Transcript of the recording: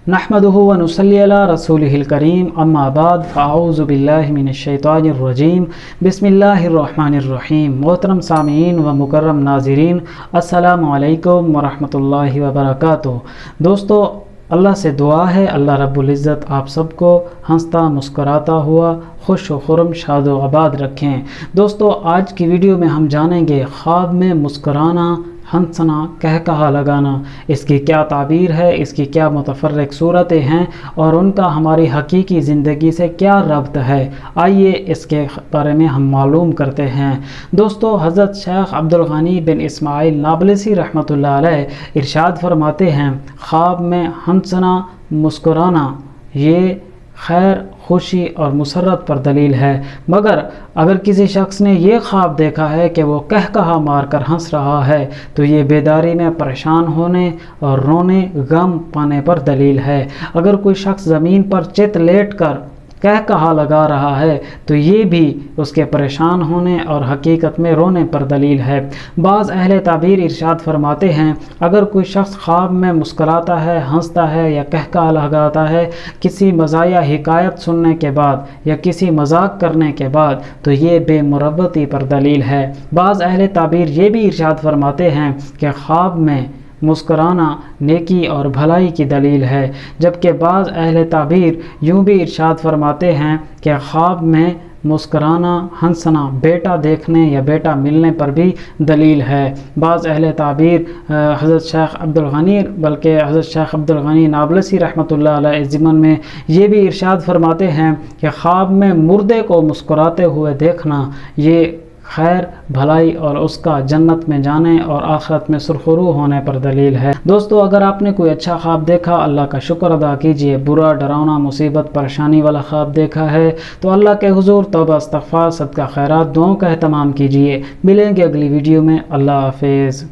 नहमदुहु व नुसल्ली अला रसूलिहिल करीम अम्मा बाद फ़अऊज़ु बिल्लाहि मिनश्शैतानिर रजीम बिस्मिल्लाहिर्रहमानिर्रहीम। मोहतरम सामीईन व मुकर्रम नाज़रीन, अस्सलामु अलैकुम व रहमतुल्लाहि व बरकातुहू। दोस्तों, अल्लाह से दुआ है अल्लाह रब्बुल इज़्ज़त आप सबको हंसता मुस्कुराता हुआ खुश व खुर्म शाद व आबाद रखें। दोस्तों, आज की वीडियो में हम जानेंगे ख्वाब में मुस्कुराना, हंसना, कहकहा लगाना, इसकी क्या ताबीर है, इसकी क्या मुतफर्रिक सूरतें हैं और उनका हमारी हकीकी ज़िंदगी से क्या रब्त है। आइए इसके बारे में हम मालूम करते हैं। दोस्तों, हज़रत शेख अब्दुल गनी बिन इस्माइल नाबलसी रहमतुल्लाह अलैह इरशाद फरमाते हैं, ख्वाब में हंसना मुस्कुराना ये खैर, खुशी और मुसर्रत पर दलील है। मगर अगर किसी शख्स ने ये ख्वाब देखा है कि वो कहकहा मार कर हंस रहा है तो ये बेदारी में परेशान होने और रोने, गम पाने पर दलील है। अगर कोई शख्स ज़मीन पर चित लेट कर कहकहा लगा रहा है तो ये भी उसके परेशान होने और हकीकत में रोने पर दलील है। बाज़ अहले ताबीर इरशाद फरमाते हैं, अगर कोई शख्स ख्वाब में मुस्कुराता है, हंसता है या कहकहा लगाता है किसी मज़ाया हिकायत सुनने के बाद या किसी मजाक करने के बाद तो ये बेमुरव्वती पर दलील है। बाज़ अहले ताबीर ये भी इरशाद फरमाते हैं कि ख्वाब में मुस्कुराना नेकी और भलाई की दलील है, जबकि बाज़ अहले ताबीर यूँ भी इरशाद फरमाते हैं कि ख्वाब में मुस्कुराना, हंसना बेटा देखने या बेटा मिलने पर भी दलील है। बाज़ अहले ताबीर हज़रत शेख अब्दुल गनी बल्कि हज़रत शेख अब्दुल गनी नाबलसी रहमतुल्लाह अलैह ज़िमन में ये भी इरशाद फरमाते हैं कि ख्वाब में मुर्दे को मुस्कुराते हुए देखना ये खैर, भलाई और उसका जन्नत में जाने और आखिरत में सुरखरू होने पर दलील है। दोस्तों, अगर आपने कोई अच्छा ख्वाब देखा अल्लाह का शुक्र अदा कीजिए। बुरा, डरावना, मुसीबत, परेशानी वाला ख्वाब देखा है तो अल्लाह के हुजूर तौबा, इस्तग़फ़ार, सदका, खैरात, दुआओं का एहतमाम कीजिए। मिलेंगे अगली वीडियो में। अल्लाह हाफ़िज़।